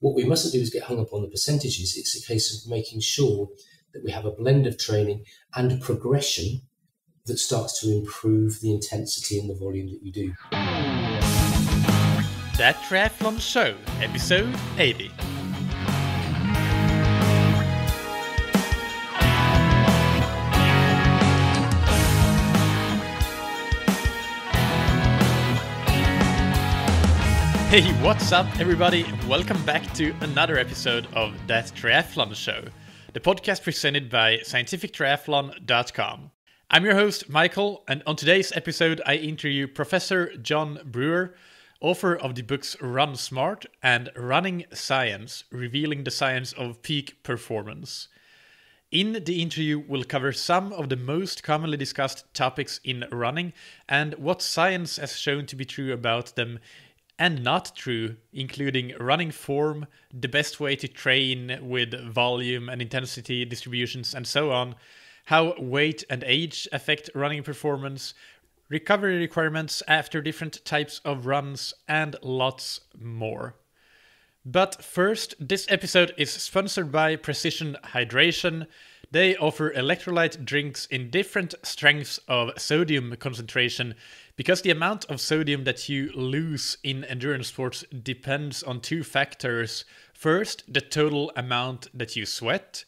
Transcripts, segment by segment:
What we mustn't do is get hung up on the percentages. It's a case of making sure that we have a blend of training and progression that starts to improve the intensity and the volume that you do. That Triathlon Show, episode 80. Hey, what's up everybody? Welcome back to another episode of That Triathlon Show, the podcast presented by scientifictriathlon.com. I'm your host, Michael, and on today's episode I interview Professor John Brewer, author of the books Run Smart and Running Science, Revealing the Science of Peak Performance. In the interview, we'll cover some of the most commonly discussed topics in running and what science has shown to be true about them and not true, including running form, the best way to train with volume and intensity distributions and so on, how weight and age affect running performance, recovery requirements after different types of runs, and lots more. But first, this episode is sponsored by Precision Hydration. They offer electrolyte drinks in different strengths of sodium concentration because the amount of sodium that you lose in endurance sports depends on two factors. First, the total amount that you sweat,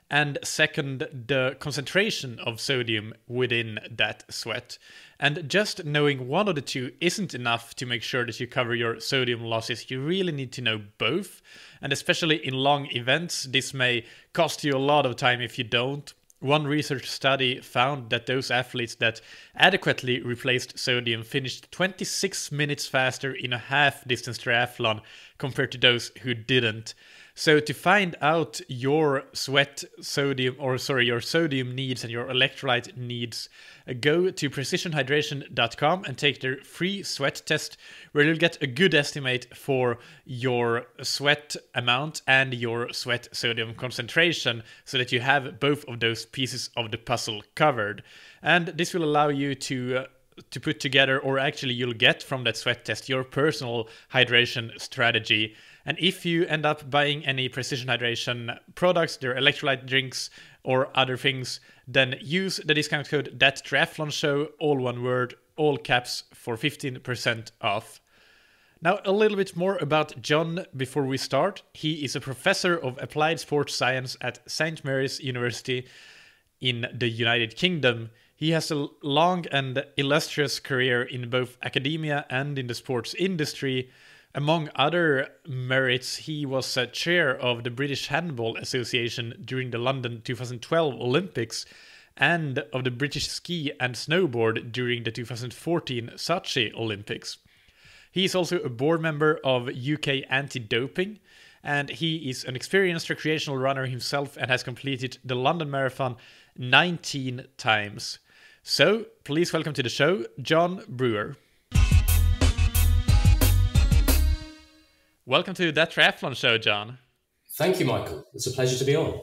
and second, the concentration of sodium within that sweat. And just knowing one of the two isn't enough to make sure that you cover your sodium losses. You really need to know both. And especially in long events, this may cost you a lot of time if you don't. One research study found that those athletes that adequately replaced sodium finished 26 minutes faster in a half-distance triathlon compared to those who didn't. So to find out your sodium needs and your electrolyte needs, go to precisionhydration.com and take their free sweat test, where you'll get a good estimate for your sweat amount and your sweat sodium concentration, so that you have both of those pieces of the puzzle covered. And this will allow you to put together, or actually you'll get from that sweat test, your personal hydration strategy. And if you end up buying any Precision Hydration products, their electrolyte drinks or other things, then use the discount code ThatTriathlonShow, all one word, all caps, for 15% off. Now, a little bit more about John before we start. He is a professor of applied sports science at St. Mary's University in the United Kingdom. He has a long and illustrious career in both academia and in the sports industry. Among other merits, he was chair of the British Handball Association during the London 2012 Olympics and of the British Ski and Snowboard during the 2014 Sochi Olympics. He is also a board member of UK Anti-Doping, and he is an experienced recreational runner himself and has completed the London Marathon 19 times. So, please welcome to the show, John Brewer. Welcome to That Triathlon Show, John. Thank you, Michael. It's a pleasure to be on.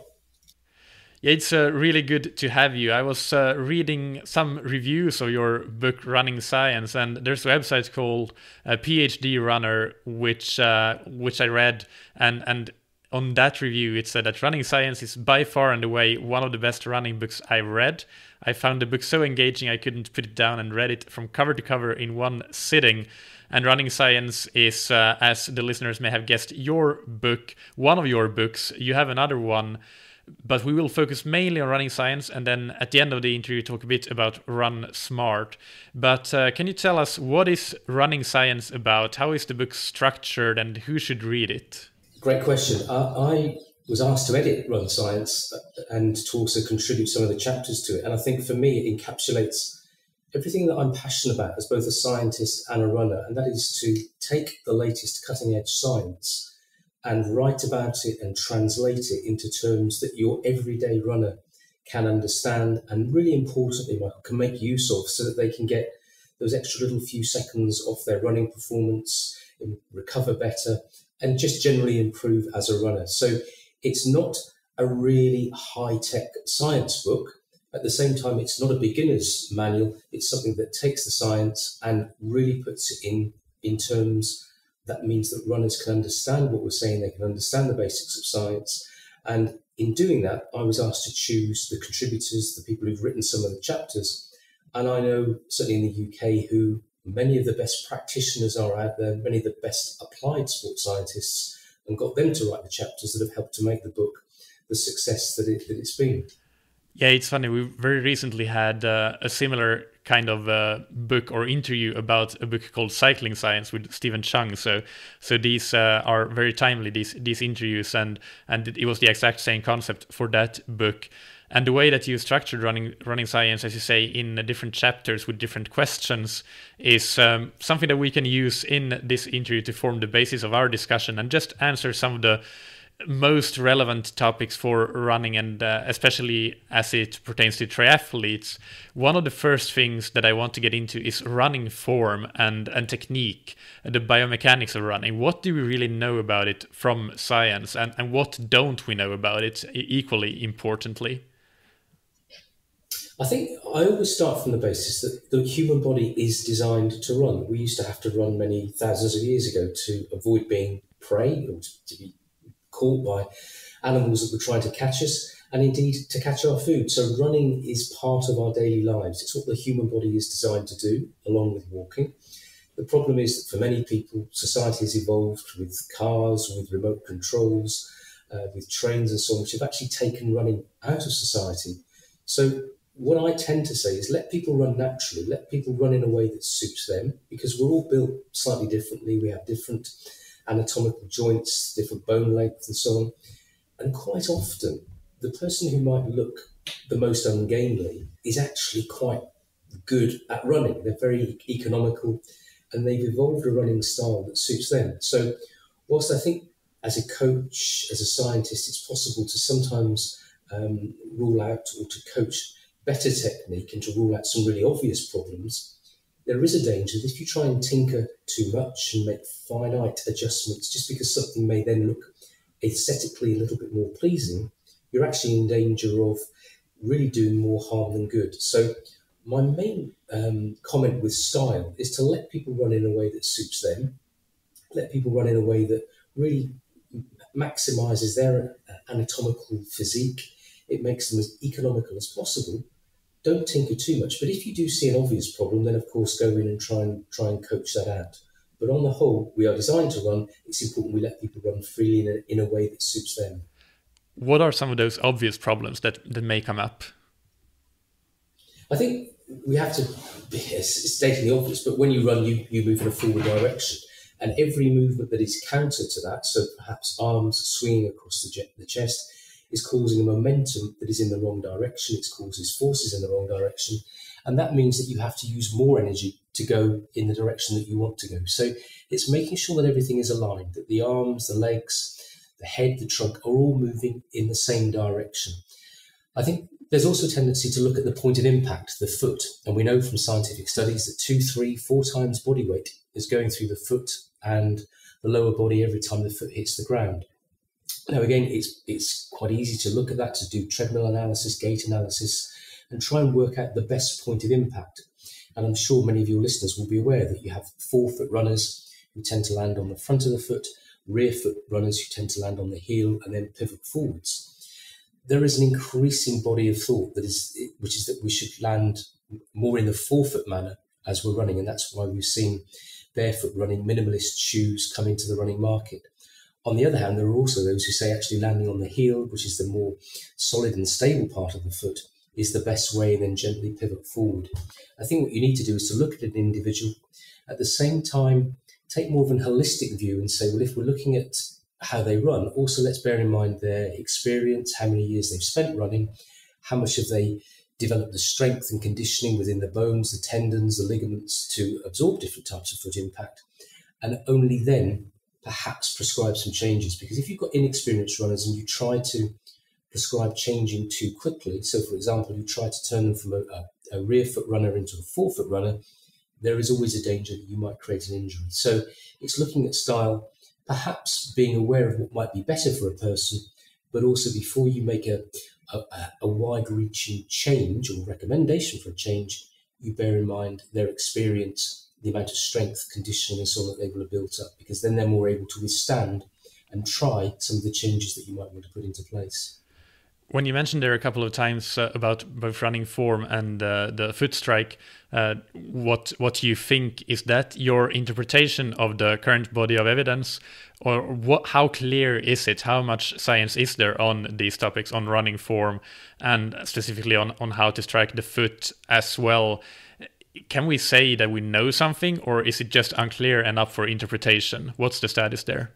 Yeah, it's really good to have you. I was reading some reviews of your book, Running Science, and there's a website called PhD Runner, which I read, and on that review it said that Running Science is by far and away one of the best running books I've read. I found the book so engaging I couldn't put it down and read it from cover to cover in one sitting. And Running Science is, as the listeners may have guessed, your book, one of your books. You have another one, but we will focus mainly on Running Science, and then at the end of the interview talk a bit about Run Smart. But can you tell us, what is Running Science about? How is the book structured, and who should read it? Great question. I was asked to edit Run Science and to also contribute some of the chapters to it. And I think for me, it encapsulates everything that I'm passionate about as both a scientist and a runner, and that is to take the latest cutting edge science and write about it and translate it into terms that your everyday runner can understand and, really importantly, Michael, can make use of, so that they can get those extra little few seconds off their running performance, recover better, and just generally improve as a runner. So it's not a really high-tech science book. At the same time, it's not a beginner's manual. It's something that takes the science and really puts it in terms That means that runners can understand what we're saying, they can understand the basics of science. And in doing that, I was asked to choose the contributors, the people who've written some of the chapters. And I know, certainly in the UK, who many of the best practitioners are out there, many of the best applied sports scientists, and got them to write the chapters that have helped to make the book the success that it's been. Yeah, it's funny. We very recently had a similar kind of book or interview about a book called Cycling Science with Stephen Chung. So these are very timely, these interviews, and it was the exact same concept for that book. And the way that you structured running science, as you say, in different chapters with different questions, is something that we can use in this interview to form the basis of our discussion and just answer some of the most relevant topics for running, and especially as it pertains to triathletes. One of the first things that I want to get into is running form and technique, the biomechanics of running. What do we really know about it from science, and what don't we know about it, equally importantly? I think I always start from the basis that the human body is designed to run. We used to have to run many thousands of years ago to avoid being prey, or to be caught by animals that were trying to catch us, and indeed to catch our food. So running is part of our daily lives. It's what the human body is designed to do, along with walking. The problem is that for many people, society has evolved with cars, with remote controls, with trains and so on, which have actually taken running out of society. So what I tend to say is let people run naturally, let people run in a way that suits them, because we're all built slightly differently. We have different anatomical joints, different bone length and so on. And quite often, the person who might look the most ungainly is actually quite good at running. They're very economical, and they've evolved a running style that suits them. So whilst I think as a coach, as a scientist, it's possible to sometimes rule out or to coach better technique and to rule out some really obvious problems, there is a danger that if you try and tinker too much and make finite adjustments, just because something may then look aesthetically a little bit more pleasing, you're actually in danger of really doing more harm than good. So my main comment with style is to let people run in a way that suits them, let people run in a way that really maximizes their anatomical physique. It makes them as economical as possible. Don't tinker too much. But if you do see an obvious problem, then of course go in and try and coach that out. But on the whole, we are designed to run. It's important we let people run freely in a way that suits them. What are some of those obvious problems that may come up? I think we have to, it's stating the obvious, but when you run, you move in a forward direction. And every movement that is counter to that, so perhaps arms swinging across the chest, is causing a momentum that is in the wrong direction. It causes forces in the wrong direction. And that means that you have to use more energy to go in the direction that you want to go. So it's making sure that everything is aligned, that the arms, the legs, the head, the trunk are all moving in the same direction. I think there's also a tendency to look at the point of impact, the foot. And we know from scientific studies that 2, 3, 4 times body weight is going through the foot and the lower body every time the foot hits the ground. Now, again, it's quite easy to look at that, to do treadmill analysis, gait analysis, and try and work out the best point of impact. And I'm sure many of your listeners will be aware that you have forefoot runners who tend to land on the front of the foot, rear foot runners who tend to land on the heel and then pivot forwards. There is an increasing body of thought which is that we should land more in the forefoot manner as we're running, and that's why we've seen barefoot running, minimalist shoes come into the running market. On the other hand, there are also those who say actually landing on the heel, which is the more solid and stable part of the foot, is the best way, and then gently pivot forward. I think what you need to do is to look at an individual, at the same time take more of an holistic view and say, well, if we're looking at how they run, also let's bear in mind their experience, how many years they've spent running, how much have they developed the strength and conditioning within the bones, the tendons, the ligaments to absorb different types of foot impact, and only then perhaps prescribe some changes. Because if you've got inexperienced runners and you try to prescribe changing too quickly, so for example, you try to turn them from a rear foot runner into a forefoot runner, there is always a danger that you might create an injury. So it's looking at style, perhaps being aware of what might be better for a person, but also before you make a wide-reaching change or recommendation for a change, you bear in mind their experience the amount of strength, conditioning, and so on that they will have built up, because then they're more able to withstand and try some of the changes that you might want to put into place. When you mentioned there a couple of times about both running form and the foot strike, what you think, is that your interpretation of the current body of evidence, or how clear is it? How much science is there on these topics, on running form and specifically on how to strike the foot as well? Can we say that we know something, or is it just unclear and up for interpretation? What's the status there?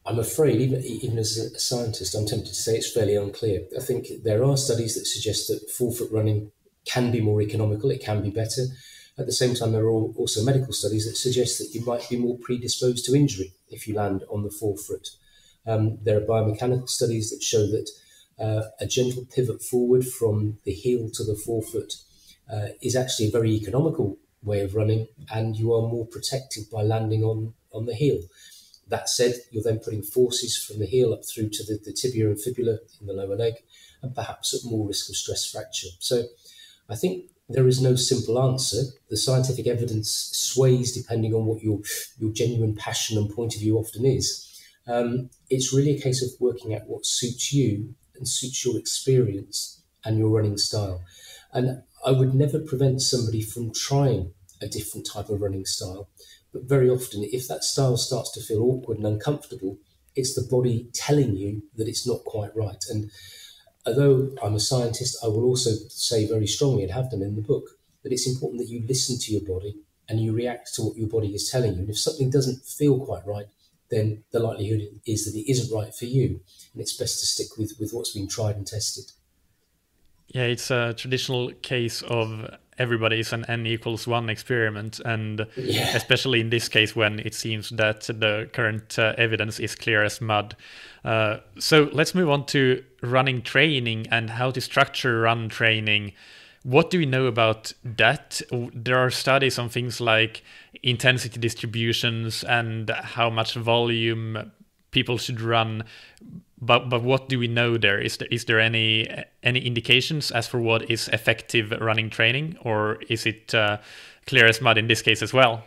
I'm afraid, even as a scientist, I'm tempted to say it's fairly unclear. I think there are studies that suggest that forefoot running can be more economical, it can be better. At the same time, there are also medical studies that suggest that you might be more predisposed to injury if you land on the forefoot. There are biomechanical studies that show that a gentle pivot forward from the heel to the forefoot is actually a very economical way of running, and you are more protected by landing on the heel. That said, you're then putting forces from the heel up through to the tibia and fibula in the lower leg, and perhaps at more risk of stress fracture. So I think there is no simple answer. The scientific evidence sways depending on what your genuine passion and point of view often is. It's really a case of working out what suits you and suits your experience and your running style. And I would never prevent somebody from trying a different type of running style. But very often, if that style starts to feel awkward and uncomfortable, it's the body telling you that it's not quite right. And although I'm a scientist, I will also say very strongly, and have done in the book, that it's important that you listen to your body and you react to what your body is telling you. And if something doesn't feel quite right, then the likelihood is that it isn't right for you. And it's best to stick with what's been tried and tested. Yeah, it's a traditional case of everybody is an n=1 experiment, and especially in this case when it seems that the current evidence is clear as mud. So let's move on to running training and how to structure run training. What do we know about that? There are studies on things like intensity distributions and how much volume people should run. But what do we know there? Is there any indications as for what is effective running training, or is it clear as mud in this case as well?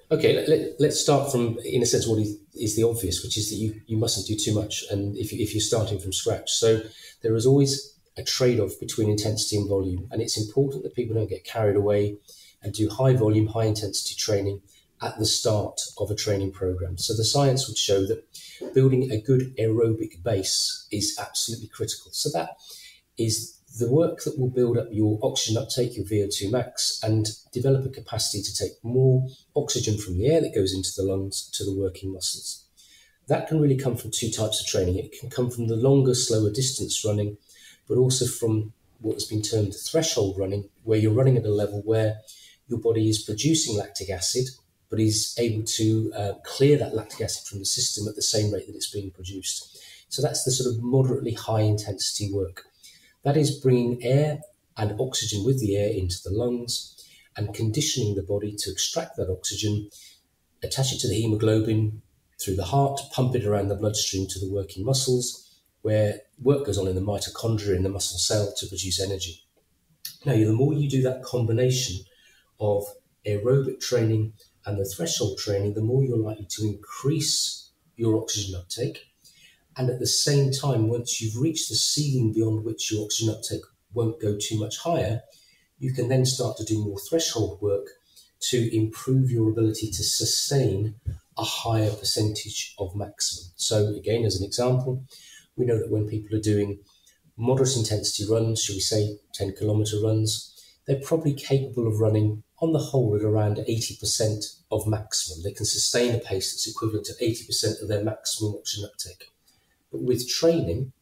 Okay, let's start from, in a sense, what is the obvious, which is that you mustn't do too much, and if you're starting from scratch. So there is always a trade-off between intensity and volume, and it's important that people don't get carried away and do high volume, high intensity training at the start of a training program. So the science would show that building a good aerobic base is absolutely critical. So that is the work that will build up your oxygen uptake, your VO2 max, and develop a capacity to take more oxygen from the air that goes into the lungs to the working muscles. That can really come from two types of training. It can come from the longer, slower distance running, but also from what has been termed threshold running, where you're running at a level where your body is producing lactic acid, but is able to clear that lactic acid from the system at the same rate that it's being produced. So that's the sort of moderately high intensity work. That is bringing air and oxygen with the air into the lungs and conditioning the body to extract that oxygen, attach it to the hemoglobin through the heart, pump it around the bloodstream to the working muscles, where work goes on in the mitochondria in the muscle cell to produce energy. Now, the more you do that combination of aerobic training and the threshold training, the more you're likely to increase your oxygen uptake. And at the same time, once you've reached the ceiling beyond which your oxygen uptake won't go too much higher, you can then start to do more threshold work to improve your ability to sustain a higher percentage of maximum. So again, as an example, we know that when people are doing moderate intensity runs, shall we say 10 kilometer runs, they're probably capable of running on the whole at around 80% of maximum. They can sustain a pace that's equivalent to 80% of their maximum oxygen uptake. But with training,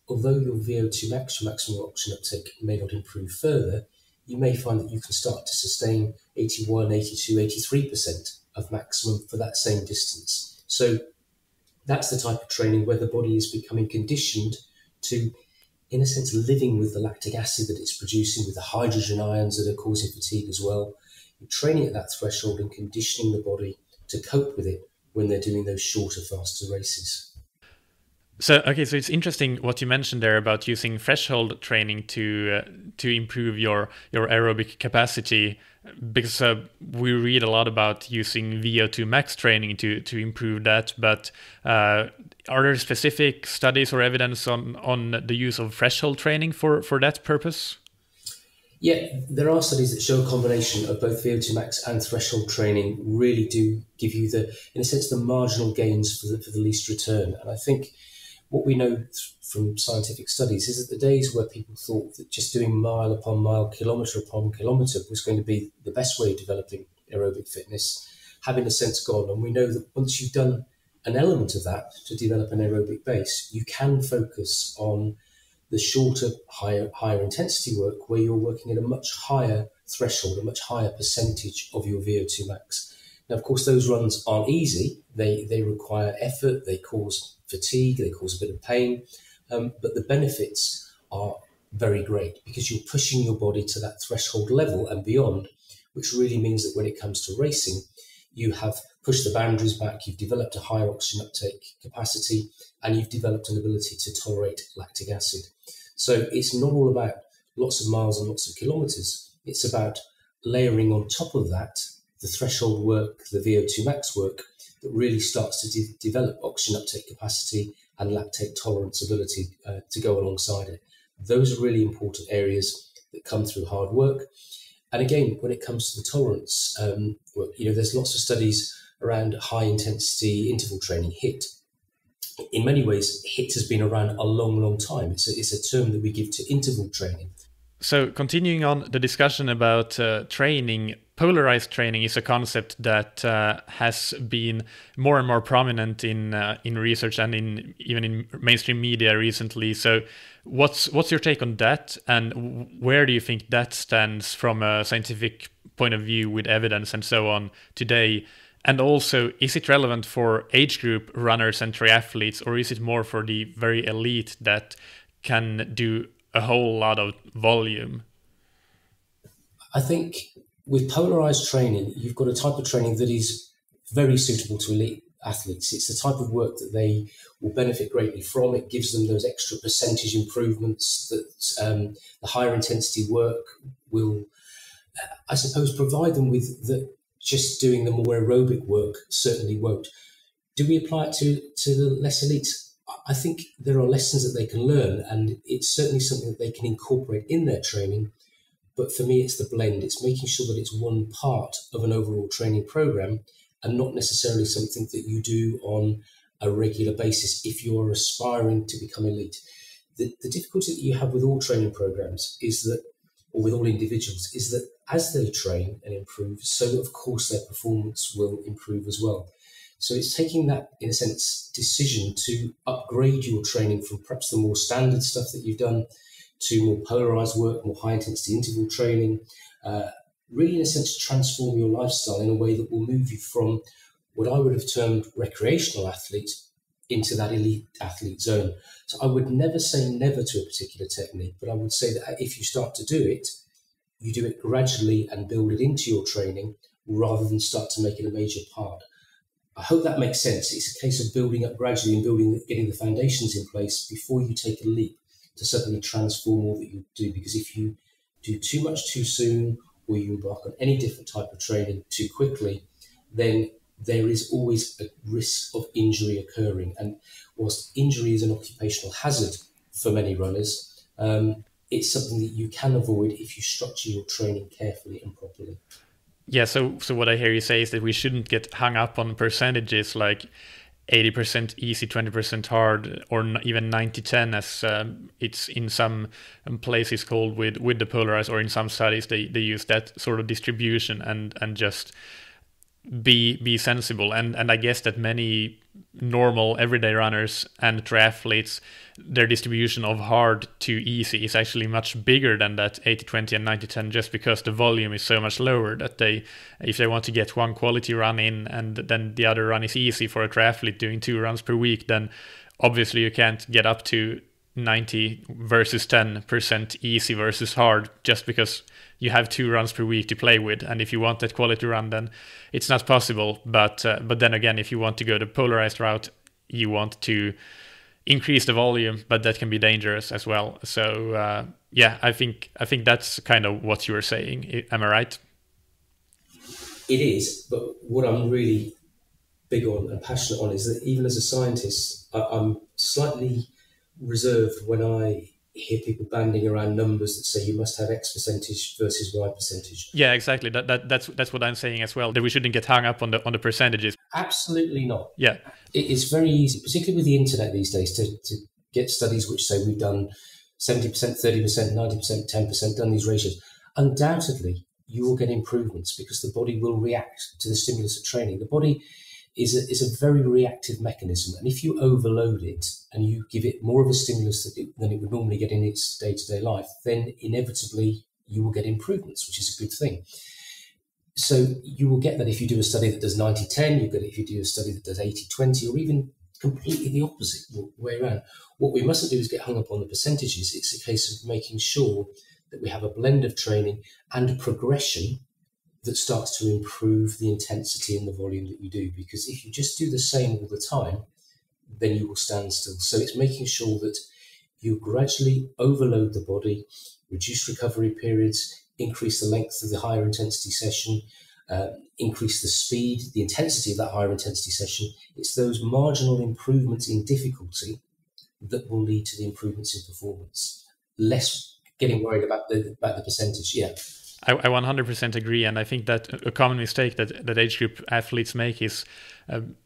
although your VO2 max, your maximum oxygen uptake, may not improve further, you may find that you can start to sustain 81, 82, 83% of maximum for that same distance. So that's the type of training where the body is becoming conditioned to, in a sense, living with the lactic acid that it's producing, with the hydrogen ions that are causing fatigue as well. You're training at that threshold and conditioning the body to cope with it when they're doing those shorter, faster races. So it's interesting what you mentioned there about using threshold training to improve your aerobic capacity. because we read a lot about using VO2 max training to improve that, but are there specific studies or evidence on the use of threshold training for that purpose? Yeah, there are studies that show a combination of both VO2 max and threshold training really do give you in a sense, the marginal gains for the least return. And I think what we know from scientific studies is that the days where people thought that just doing mile upon mile, kilometre upon kilometre was going to be the best way of developing aerobic fitness have in a sense gone. And we know that once you've done an element of that to develop an aerobic base, you can focus on the shorter, higher intensity work where you're working at a much higher threshold, a much higher percentage of your VO2 max. Now, of course, those runs aren't easy. They require effort, they cause fatigue, they cause a bit of pain, but the benefits are very great because you're pushing your body to that threshold level and beyond, which really means that when it comes to racing, you have pushed the boundaries back, you've developed a higher oxygen uptake capacity, and you've developed an ability to tolerate lactic acid. So it's not all about lots of miles and lots of kilometres. It's about layering on top of that the threshold work, the VO2 max work, that really starts to develop oxygen uptake capacity and lactate tolerance ability to go alongside it. Those are really important areas that come through hard work. And again, when it comes to the tolerance work, there's lots of studies around high intensity interval training, HIIT. In many ways, HIIT has been around a long, long time. It's a term that we give to interval training. So continuing on the discussion about training, polarized training is a concept that has been more and more prominent in research and even in mainstream media recently. So what's your take on that, and where do you think that stands from a scientific point of view with evidence and so on today? And also, is it relevant for age group runners and triathletes, or is it more for the very elite that can do a whole lot of volume? I think with polarized training, you've got a type of training that is very suitable to elite athletes. It's the type of work that they will benefit greatly from. It gives them those extra percentage improvements that the higher intensity work will, I suppose, provide them with, that just doing the more aerobic work certainly won't. Do we apply it to the less elite? I think there are lessons that they can learn, and it's certainly something that they can incorporate in their training. But for me, it's the blend. It's making sure that it's one part of an overall training program and not necessarily something that you do on a regular basis if you're aspiring to become elite. The difficulty that you have with all training programs is that, or with all individuals, is that as they train and improve, so of course their performance will improve as well. So it's taking that, in a sense, decision to upgrade your training from perhaps the more standard stuff that you've done to more polarized work, more high intensity interval training, really in a sense transform your lifestyle in a way that will move you from what I would have termed recreational athlete into that elite athlete zone. So I would never say never to a particular technique, but I would say that if you start to do it, you do it gradually and build it into your training rather than start to make it a major part. I hope that makes sense. It's a case of building up gradually and getting the foundations in place before you take a leap to suddenly transform all that you do. Because if you do too much too soon, or you embark on any different type of training too quickly, then there is always a risk of injury occurring. And whilst injury is an occupational hazard for many runners, it's something that you can avoid if you structure your training carefully and properly. Yeah, so what I hear you say is that we shouldn't get hung up on percentages like 80% easy, 20% hard, or even 90-10 as it's in some places called with the polarized, or in some studies they use that sort of distribution and just be sensible. And I guess that many normal everyday runners and triathletes, their distribution of hard to easy is actually much bigger than that 80-20 and 90-10, just because the volume is so much lower that if they want to get one quality run in and then the other run is easy for a triathlete doing 2 runs per week, then obviously you can't get up to 90 versus 10% easy versus hard just because you have 2 runs per week to play with. And if you want that quality run, then it's not possible. But then again, if you want to go the polarized route, you want to increase the volume, but that can be dangerous as well. So yeah, I think that's kind of what you were saying. Am I right? It is, but what I'm really big on and passionate on is that even as a scientist, I'm slightly reserved when I hear people banding around numbers that say you must have X percentage versus Y percentage. Yeah, exactly. That's what I'm saying as well. That we shouldn't get hung up on the percentages. Absolutely not. Yeah, It's very easy, particularly with the internet these days, to get studies which say we've done 70%, 30%, 90%, 10%, done these ratios. Undoubtedly, you will get improvements because the body will react to the stimulus of training. The body is a very reactive mechanism, and if you overload it and you give it more of a stimulus than it would normally get in its day-to-day life, then inevitably you will get improvements, which is a good thing. So you will get that if you do a study that does 90-10, you get it if you do a study that does 80-20, or even completely the opposite way around. What we mustn't do is get hung up on the percentages. It's a case of making sure that we have a blend of training and progression that starts to improve the intensity and the volume that you do. Because if you just do the same all the time, then you will stand still. So it's making sure that you gradually overload the body, reduce recovery periods, increase the length of the higher intensity session, increase the speed, the intensity of that higher intensity session. It's those marginal improvements in difficulty that will lead to the improvements in performance. Less getting worried about the percentage. Yeah. I 100% agree, and I think that a common mistake that age group athletes make is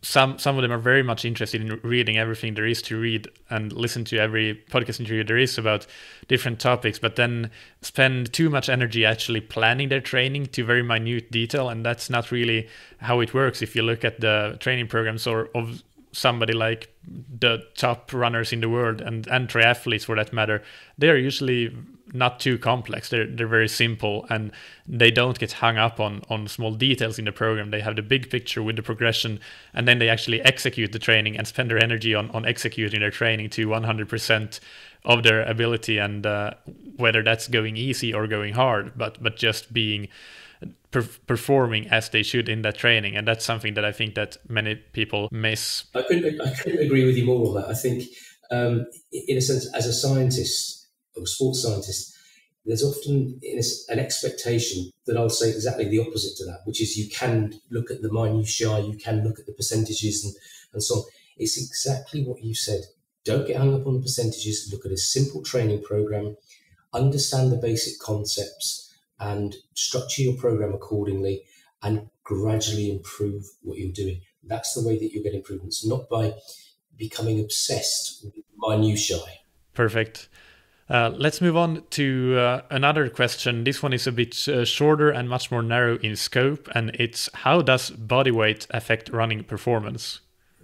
some of them are very much interested in reading everything there is to read and listen to every podcast interview there is about different topics, but then spend too much energy actually planning their training to very minute detail, and that's not really how it works. If you look at the training programs of somebody like the top runners in the world and triathletes for that matter, they're usually not too complex. They're very simple, and they don't get hung up on small details in the program. They have the big picture with the progression, and then they actually execute the training and spend their energy on executing their training to 100% of their ability, and whether that's going easy or going hard, but just being performing as they should in that training. And that's something that I think that many people miss. I couldn't agree with you more on that. I think in a sense, as a scientist or sports scientist, there's often an expectation that I'll say exactly the opposite to that, which is you can look at the minutiae, you can look at the percentages and so on. It's exactly what you said. Don't get hung up on the percentages. Look at a simple training program, understand the basic concepts, and structure your program accordingly, and gradually improve what you're doing. That's the way that you get improvements, not by becoming obsessed with minutiae. Perfect. Let's move on to another question. This one is a bit shorter and much more narrow in scope, and it's how does body weight affect running performance?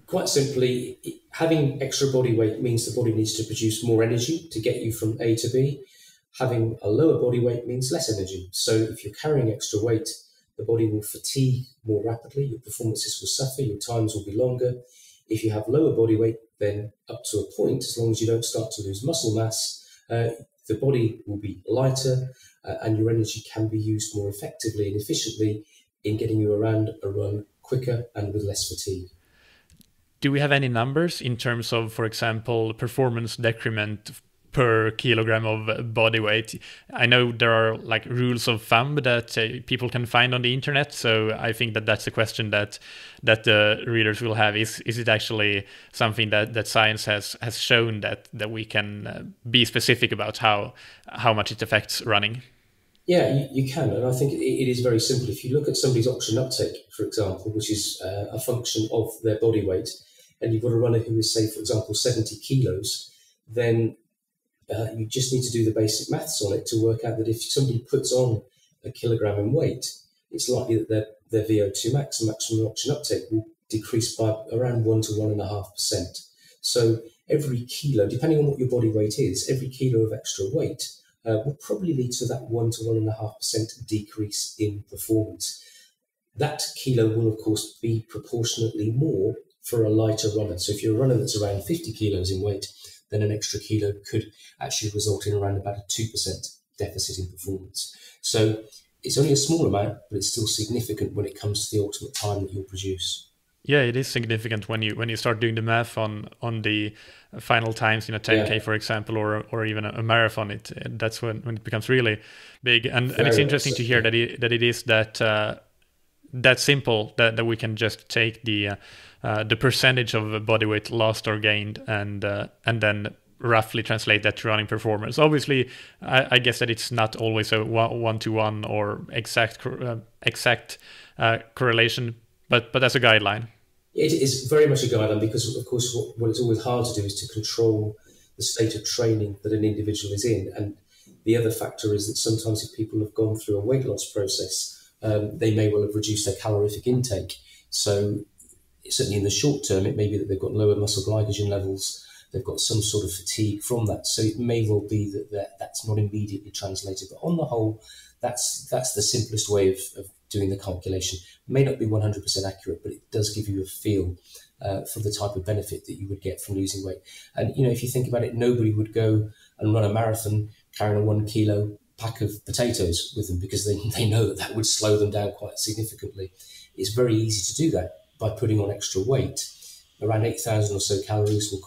Quite simply, having extra body weight means the body needs to produce more energy to get you from A to B. Having a lower body weight means less energy. So if you're carrying extra weight, the body will fatigue more rapidly, your performances will suffer, your times will be longer. If you have lower body weight, then up to a point, as long as you don't start to lose muscle mass, the body will be lighter and your energy can be used more effectively and efficiently in getting you around a run quicker and with less fatigue. Do we have any numbers in terms of, for example, performance decrement per kilogram of body weight? I know there are like rules of thumb that people can find on the internet, so I think that that's a question that the readers will have. Is it actually something that science has shown that we can be specific about how much it affects running? Yeah, you can, and I think it is very simple. If you look at somebody's oxygen uptake, for example, which is a function of their body weight, and you've got a runner who is, say, for example, 70 kilos, then you just need to do the basic maths on it to work out that if somebody puts on a kilogram in weight, it's likely that their VO2 max and maximum oxygen uptake will decrease by around 1 to 1.5%. So every kilo, depending on what your body weight is, every kilo of extra weight will probably lead to that 1 to 1.5% decrease in performance. That kilo will, of course, be proportionately more for a lighter runner. So if you're a runner that's around 50 kilos in weight, then an extra kilo could actually result in around about a 2% deficit in performance. So it's only a small amount, but it's still significant when it comes to the ultimate time that you'll produce. Yeah, it is significant when you start doing the math on the final times in a 10K, for example, or even a marathon. That's when it becomes really big. And it's interesting to hear that it is that that simple that we can just take the percentage of body weight lost or gained and then roughly translate that to running performance. Obviously, I guess that it's not always a one-to-one or exact correlation, but as a guideline. It is very much a guideline because, of course, what it's always hard to do is to control the state of training that an individual is in. And the other factor is that sometimes if people have gone through a weight loss process, they may well have reduced their calorific intake. So certainly in the short term, it may be that they've got lower muscle glycogen levels, they've got some sort of fatigue from that. So it may well be that that's not immediately translated. But on the whole, that's the simplest way of doing the calculation. It may not be 100% accurate, but it does give you a feel for the type of benefit that you would get from losing weight. And, if you think about it, nobody would go and run a marathon carrying a 1 kilo pack of potatoes with them because they know that would slow them down quite significantly. It's very easy to do that by putting on extra weight. Around 8,000 or so calories will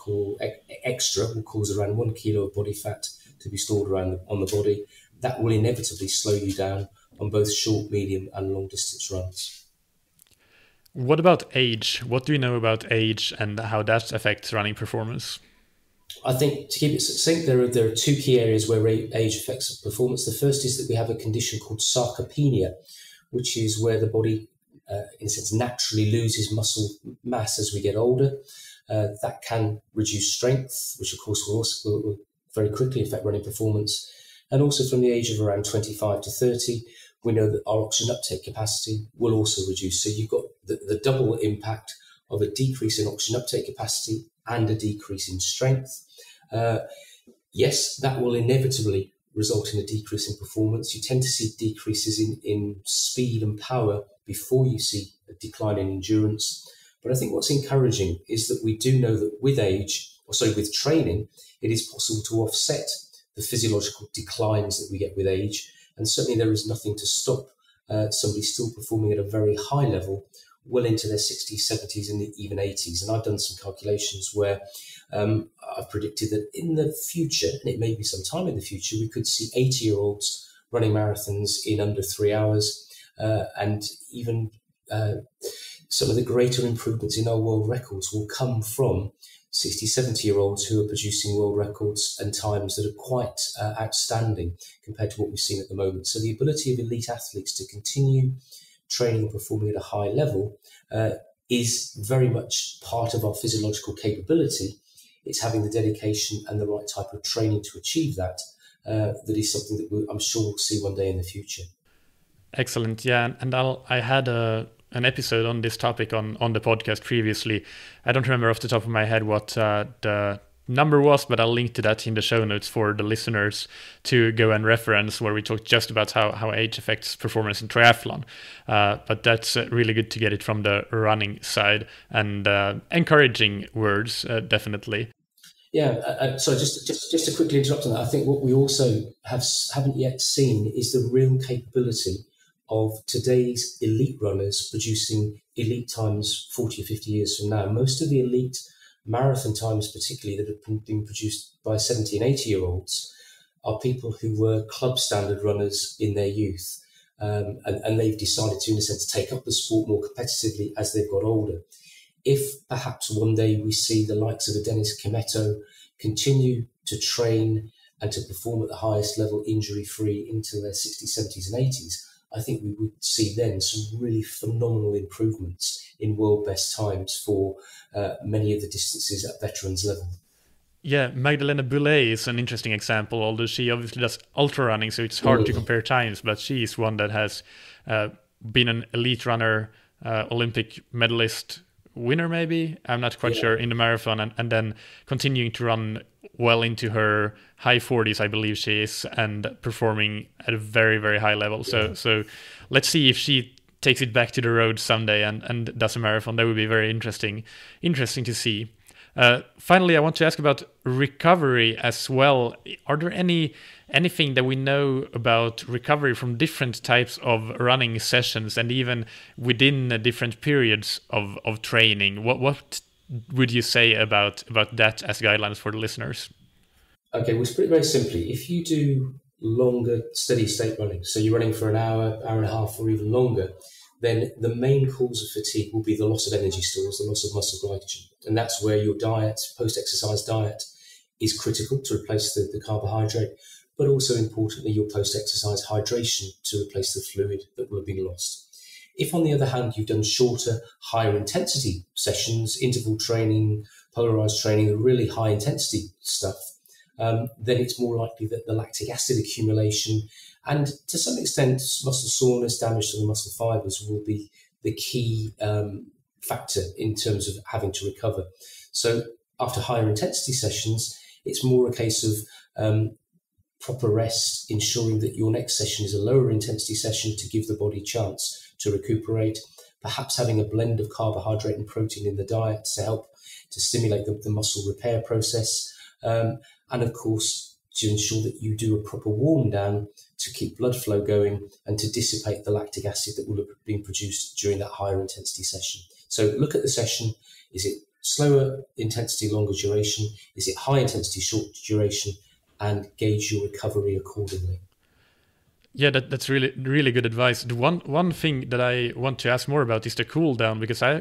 cause around 1 kilo of body fat to be stored on the body. That will inevitably slow you down on both short, medium and long distance runs. What about age? What do you know about age and how that affects running performance? I think, to keep it succinct, there are two key areas where age affects performance. The first is that we have a condition called sarcopenia, which is where the body, in a sense, naturally loses muscle mass as we get older. That can reduce strength, which of course will very quickly affect running performance. And also from the age of around 25 to 30, we know that our oxygen uptake capacity will also reduce. So you've got the double impact of a decrease in oxygen uptake capacity and a decrease in strength. Yes, that will inevitably result in a decrease in performance. You tend to see decreases in speed and power before you see a decline in endurance. But I think what's encouraging is that we do know that with training, it is possible to offset the physiological declines that we get with age. And certainly there is nothing to stop somebody still performing at a very high level well into their 60s, 70s and even 80s. And I've done some calculations where I've predicted that in the future, and it may be some time in the future, we could see 80-year-olds running marathons in under 3 hours. And even some of the greater improvements in our world records will come from 60, 70-year-olds who are producing world records and times that are quite outstanding compared to what we've seen at the moment. So the ability of elite athletes to continue training and performing at a high level is very much part of our physiological capability. It's having the dedication and the right type of training to achieve that. That is something that I'm sure we'll see one day in the future. Excellent. Yeah, and I had an episode on this topic on the podcast previously. I don't remember off the top of my head what the number was, but I'll link to that in the show notes for the listeners to go and reference, where we talked just about how age affects performance in triathlon. But that's really good to get it from the running side, and encouraging words, definitely. Yeah, so just to quickly interrupt on that, I think what we also haven't yet seen is the real capability of today's elite runners producing elite times 40 or 50 years from now. Most of the elite marathon times, particularly, that have been produced by 70 and 80-year-olds are people who were club standard runners in their youth. And they've decided to, in a sense, take up the sport more competitively as they've got older. If perhaps one day we see the likes of a Dennis Kimetto continue to train and to perform at the highest level injury-free into their 60s, 70s and 80s, I think we would see then some really phenomenal improvements in world best times for many of the distances at veterans level. Yeah, Magdalena Boulet is an interesting example, although she obviously does ultra running, so it's hard to compare times, but she is one that has been an elite runner, Olympic medalist winner maybe, I'm not quite sure, in the marathon, and then continuing to run well into her high 40s, I believe she is, and performing at a very, very high level. So let's see if she takes it back to the road someday and does a marathon. That would be very interesting to see. Finally, I want to ask about recovery as well. Are there anything that we know about recovery from different types of running sessions and even within different periods of training? What would you say about that as guidelines for the listeners? Okay, well, it's pretty very simply. If you do longer steady state running, so you're running for an hour, hour and a half, or even longer, then the main cause of fatigue will be the loss of energy stores, the loss of muscle glycogen. And that's where your diet, post-exercise diet, is critical to replace the carbohydrate, but also importantly, your post-exercise hydration to replace the fluid that will have been lost. If, on the other hand, you've done shorter, higher intensity sessions, interval training, polarized training, the really high intensity stuff, then it's more likely that the lactic acid accumulation and to some extent muscle soreness, damage to the muscle fibers will be the key factor in terms of having to recover. So after higher intensity sessions, it's more a case of proper rest, ensuring that your next session is a lower intensity session to give the body a chance to recuperate, perhaps having a blend of carbohydrate and protein in the diet to help to stimulate the muscle repair process, and of course to ensure that you do a proper warm down to keep blood flow going and to dissipate the lactic acid that will have been produced during that higher intensity session. So look at the session. Is it slower intensity, longer duration? Is it high intensity, short duration? And gauge your recovery accordingly. Yeah, that's really good advice. The one thing that I want to ask more about is the cool down, because I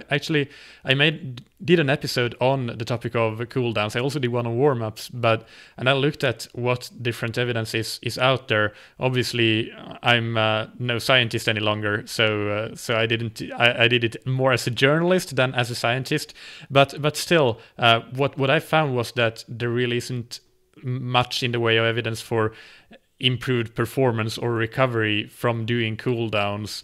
did an episode on the topic of cool downs. I also did one on warm ups, and I looked at what different evidence is out there. Obviously, I'm no scientist any longer, so I did it more as a journalist than as a scientist. But still, what I found was that there really isn't much in the way of evidence for improved performance or recovery from doing cool downs.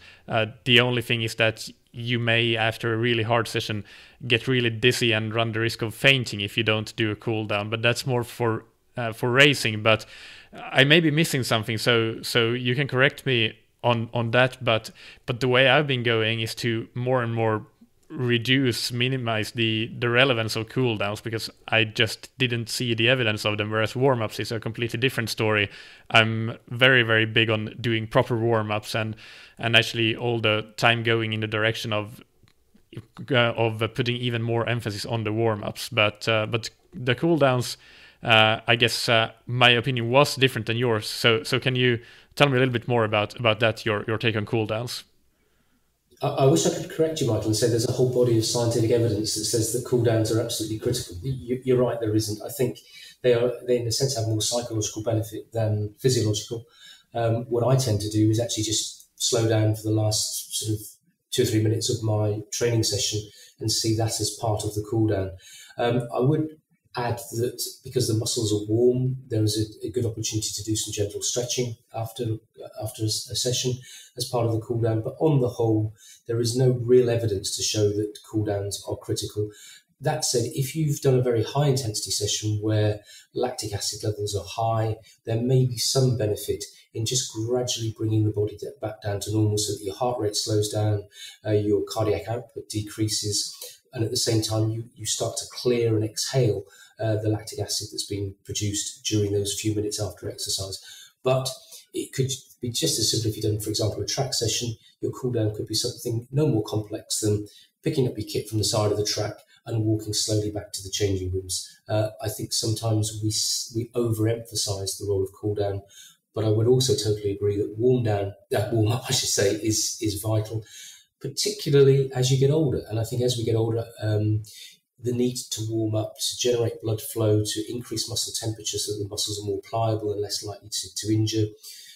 The only thing is that you may, after a really hard session, get really dizzy and run the risk of fainting if you don't do a cool down. But that's more for racing. But I may be missing something, so you can correct me on that. But the way I've been going is to more and more minimize the relevance of cool downs, because I just didn't see the evidence of them, whereas warm-ups is a completely different story. I'm very, very big on doing proper warm-ups and actually all the time going in the direction of putting even more emphasis on the warm-ups. But the cool downs, I guess my opinion was different than yours. So can you tell me a little bit more about that, your take on cool downs? I wish I could correct you, Michael, and say there's a whole body of scientific evidence that says that cool downs are absolutely critical. You're right, there isn't. I think they in a sense have more psychological benefit than physiological. What I tend to do is actually just slow down for the last sort of 2 or 3 minutes of my training session and see that as part of the cool down. I would add that because the muscles are warm, there is a good opportunity to do some gentle stretching after a session as part of the cool down. But on the whole, there is no real evidence to show that cool downs are critical. That said, if you've done a very high intensity session where lactic acid levels are high, there may be some benefit in just gradually bringing the body back down to normal so that your heart rate slows down, your cardiac output decreases, and at the same time you start to clear and exhale the lactic acid that's been produced during those few minutes after exercise. But it could be just as simple if you've done, for example, a track session. Your cool down could be something no more complex than picking up your kit from the side of the track and walking slowly back to the changing rooms. I think sometimes we overemphasize the role of cool down, but I would also totally agree that warm up, I should say, is vital, particularly as you get older. And I think as we get older, the need to warm up, to generate blood flow, to increase muscle temperature so the muscles are more pliable and less likely to injure,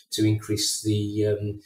to increase the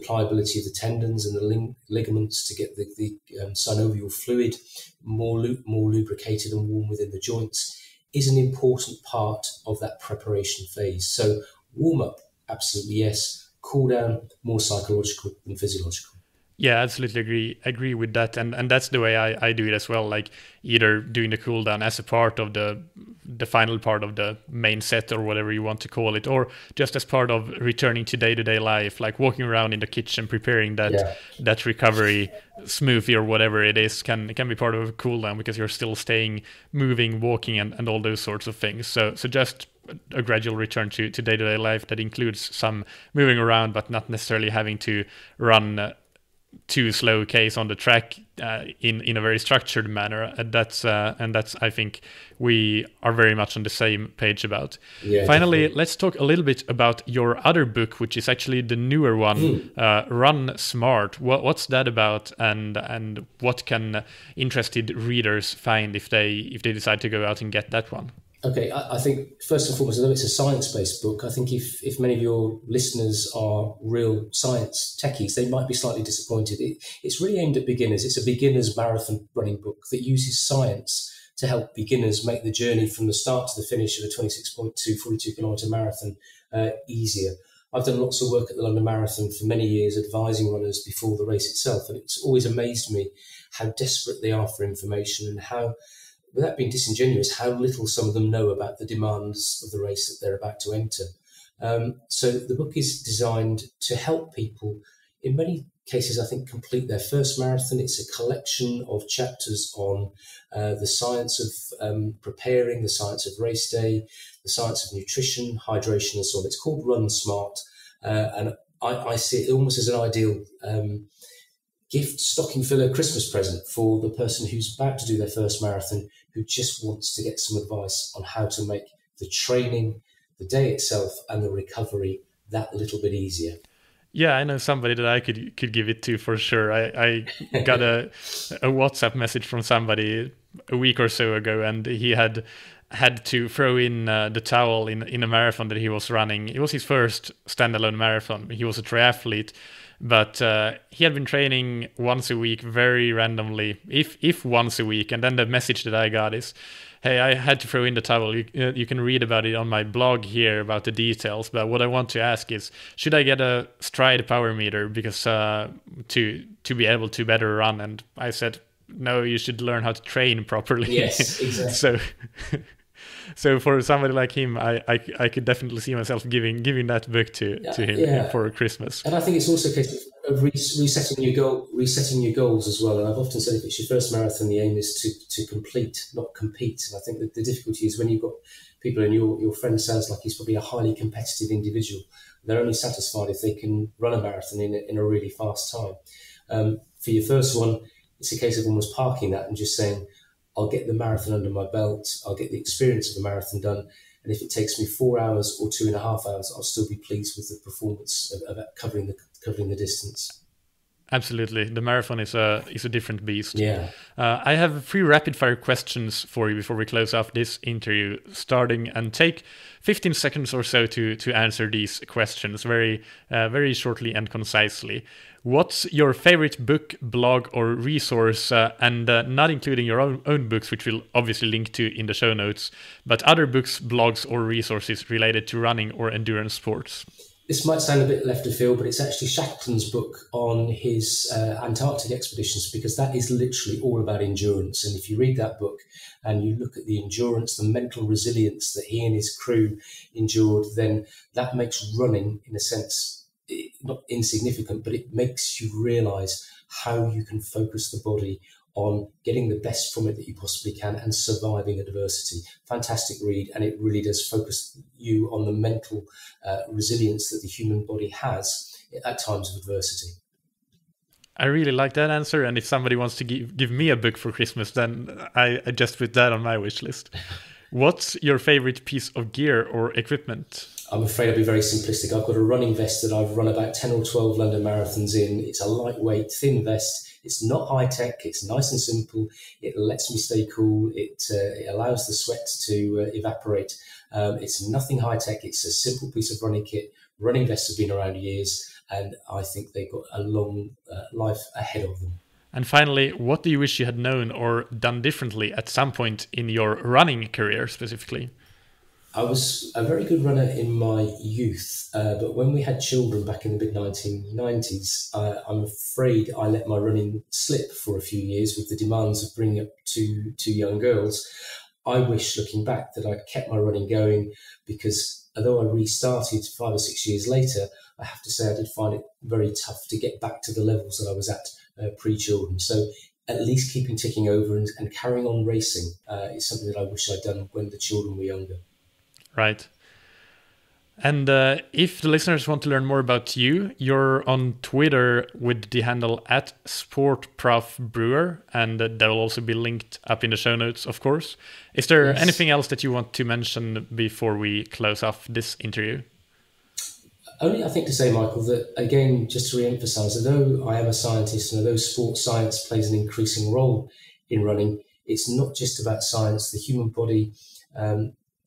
pliability of the tendons and the ligaments, to get the synovial fluid more lubricated and warm within the joints, is an important part of that preparation phase. So warm up, absolutely yes. Cool down, more psychological than physiological. Yeah, absolutely agree with that, and that's the way I do it as well. Like either doing the cool down as a part of the final part of the main set or whatever you want to call it, or just as part of returning to day-to-day life, like walking around in the kitchen preparing that recovery smoothie or whatever it is can be part of a cool down, because you're still staying moving, walking, and all those sorts of things. So just a gradual return to day-to-day life that includes some moving around, but not necessarily having to run too slow case on the track in a very structured manner. And that's I think we are very much on the same page about. Yeah, Finally, definitely. let's talk a little bit about your other book, which is actually the newer one, Run Smart. What's that about, and what can interested readers find if they decide to go out and get that one? Okay, I think first and foremost, although it's a science-based book, I think if many of your listeners are real science techies, they might be slightly disappointed. It's really aimed at beginners. It's a beginner's marathon running book that uses science to help beginners make the journey from the start to the finish of a 26.2 42-kilometre marathon easier. I've done lots of work at the London Marathon for many years, advising runners before the race itself, and it's always amazed me how desperate they are for information and how, without being disingenuous, how little some of them know about the demands of the race that they're about to enter. So the book is designed to help people, in many cases, I think, complete their first marathon. It's a collection of chapters on the science of preparing, the science of race day, the science of nutrition, hydration, and so on. It's called Run Smart, and I see it almost as an ideal gift, stocking filler, Christmas present for the person who's about to do their first marathon, who just wants to get some advice on how to make the training, the day itself, and the recovery that little bit easier. Yeah, I know somebody that I could give it to for sure. I got a WhatsApp message from somebody a week or so ago, and he had to throw in the towel in a marathon that he was running. It was his first standalone marathon. He was a triathlete, but he had been training once a week, very randomly, if once a week. And then the message that I got is, hey, I had to throw in the towel. You can read about it on my blog here about the details. But what I want to ask is, should I get a stride power meter because to be able to better run? And I said, no, you should learn how to train properly. Yes, exactly. So for somebody like him, I could definitely see myself giving that book to him for Christmas. And I think it's also a case of resetting your goals as well. And I've often said if it's your first marathon, the aim is to complete, not compete. And I think that the difficulty is when you've got people, and your friend sounds like he's probably a highly competitive individual. They're only satisfied if they can run a marathon in a really fast time. For your first one, it's a case of almost parking that and just saying, I'll get the marathon under my belt. I'll get the experience of a marathon done. And if it takes me 4 hours or 2.5 hours, I'll still be pleased with the performance of covering the distance. Absolutely. The marathon is a different beast. Yeah. I have 3 rapid fire questions for you before we close off this interview, starting and take 15 seconds or so to answer these questions very shortly and concisely. What's your favorite book, blog, or resource, and not including your own books, which we'll obviously link to in the show notes, but other books, blogs, or resources related to running or endurance sports? This might sound a bit left of field, but it's actually Shackleton's book on his Antarctic expeditions, because that is literally all about endurance. And if you read that book and you look at the endurance, the mental resilience that he and his crew endured, then that makes running, in a sense, not insignificant, but it makes you realise how you can focus the body on getting the best from it that you possibly can and surviving adversity. Fantastic read, and it really does focus you on the mental resilience that the human body has at times of adversity. I really like that answer, and if somebody wants to give me a book for Christmas, then I just put that on my wish list. What's your favorite piece of gear or equipment? I'm afraid I'll be very simplistic. I've got a running vest that I've run about 10 or 12 London marathons in. It's a lightweight, thin vest. It's not high tech. It's nice and simple. It lets me stay cool. It allows the sweat to evaporate. It's nothing high tech. It's a simple piece of running kit. Running vests have been around years, and I think they've got a long life ahead of them. And finally, what do you wish you had known or done differently at some point in your running career specifically? I was a very good runner in my youth, but when we had children back in the mid-1990s, I'm afraid I let my running slip for a few years with the demands of bringing up two young girls. I wish, looking back, that I'd kept my running going, because although I restarted 5 or 6 years later, I have to say I did find it very tough to get back to the levels that I was at pre-children. So at least keeping ticking over and carrying on racing is something that I wish I'd done when the children were younger. Right. And if the listeners want to learn more about you, you're on Twitter with the handle @SportProfBrewer, and that will also be linked up in the show notes, of course. Is there anything else that you want to mention before we close off this interview? Only, I think, to say, Michael, that again, just to re-emphasise, although I am a scientist and although sports science plays an increasing role in running, it's not just about science. The human body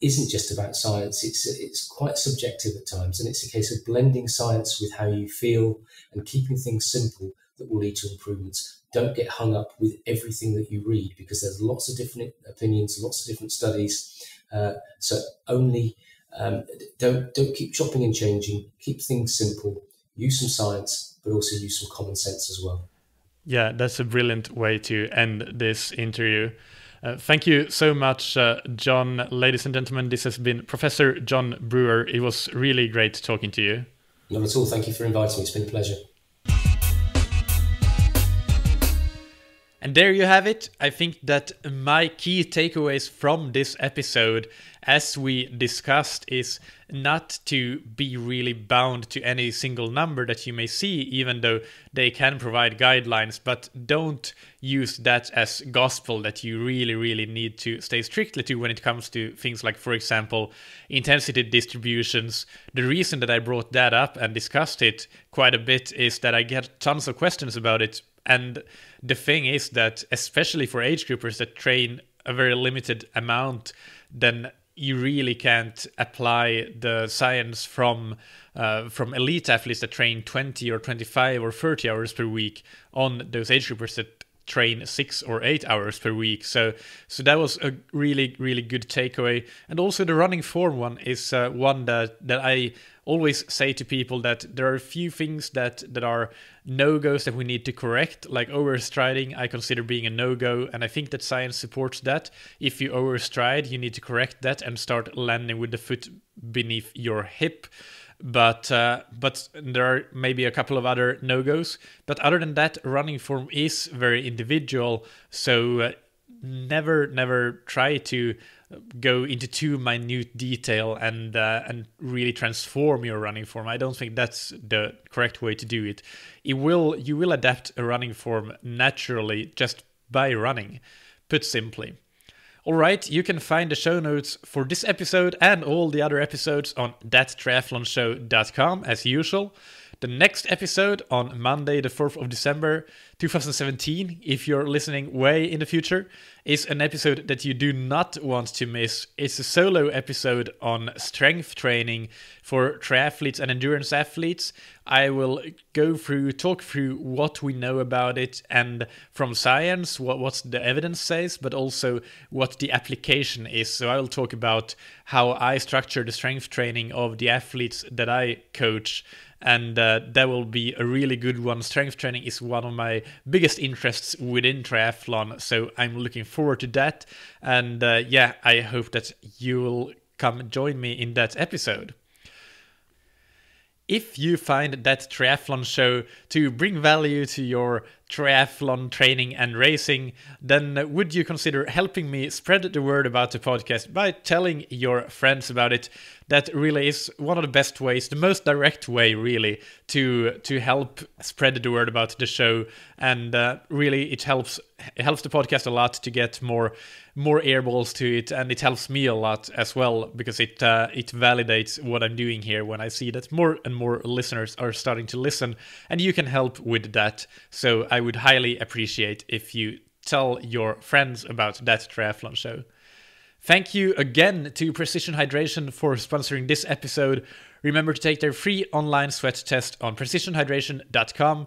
isn't just about science. It's quite subjective at times, and it's a case of blending science with how you feel and keeping things simple that will lead to improvements. Don't get hung up with everything that you read, because there's lots of different opinions, lots of different studies. So only don't keep chopping and changing. Keep things simple. Use some science, but also use some common sense as well. Yeah, that's a brilliant way to end this interview. Thank you so much, John. Ladies and gentlemen, this has been Professor John Brewer. It was really great talking to you. Not at all. Thank you for inviting me. It's been a pleasure. And there you have it. I think that my key takeaways from this episode, as we discussed, is not to be really bound to any single number that you may see, even though they can provide guidelines, but don't use that as gospel that you really need to stay strictly to when it comes to things like, for example, intensity distributions. The reason that I brought that up and discussed it quite a bit is that I get tons of questions about it. And the thing is that, especially for age groupers that train a very limited amount, then you really can't apply the science from elite athletes that train 20 or 25 or 30 hours per week on those age groupers that train 6 or 8 hours per week. So that was a really good takeaway. And also the running form one is one that I always say to people, that there are a few things that are no-goes that we need to correct, like overstriding. I consider being a no-go, and I think that science supports that. If you overstride, you need to correct that and start landing with the foot beneath your hip. But there are maybe a couple of other no-goes. But other than that, running form is very individual. So never try to go into too minute detail and really transform your running form. I don't think that's the correct way to do it. You will adapt a running form naturally just by running, put simply. All right, you can find the show notes for this episode and all the other episodes on thattriathlonshow.com as usual. The next episode on Monday, the 4th of December, 2017, if you're listening way in the future, is an episode that you do not want to miss. It's a solo episode on strength training for triathletes and endurance athletes. I will talk through what we know about it, and from science, what the evidence says, but also what the application is. So I will talk about how I structure the strength training of the athletes that I coach, and that will be a really good one. Strength training is one of my biggest interests within triathlon, so I'm looking forward to that. And I hope that you will come join me in that episode. If you find that triathlon show to bring value to your triathlon training and racing, then would you consider helping me spread the word about the podcast by telling your friends about it? That really is one of the best ways, the most direct way really, to help spread the word about the show. And really it helps the podcast a lot to get more airballs to it, and it helps me a lot as well, because it validates what I'm doing here when I see that more and more listeners are starting to listen, and you can help with that. So I would highly appreciate if you tell your friends about that triathlon show. Thank you again to Precision Hydration for sponsoring this episode. Remember to take their free online sweat test on precisionhydration.com.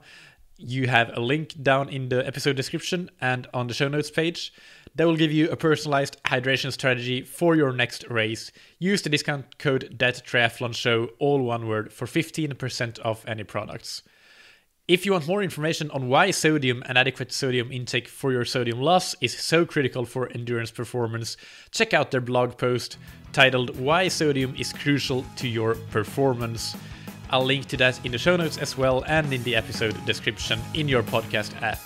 You have a link down in the episode description and on the show notes page. That will give you a personalized hydration strategy for your next race. Use the discount code THATTRIATHLONSHOW, all one word, for 15% off any products. If you want more information on why sodium and adequate sodium intake for your sodium loss is so critical for endurance performance, check out their blog post titled "Why Sodium is Crucial to Your Performance." I'll link to that in the show notes as well, and in the episode description in your podcast app.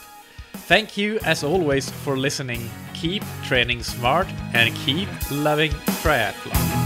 Thank you as always for listening. Keep training smart and keep loving triathlon.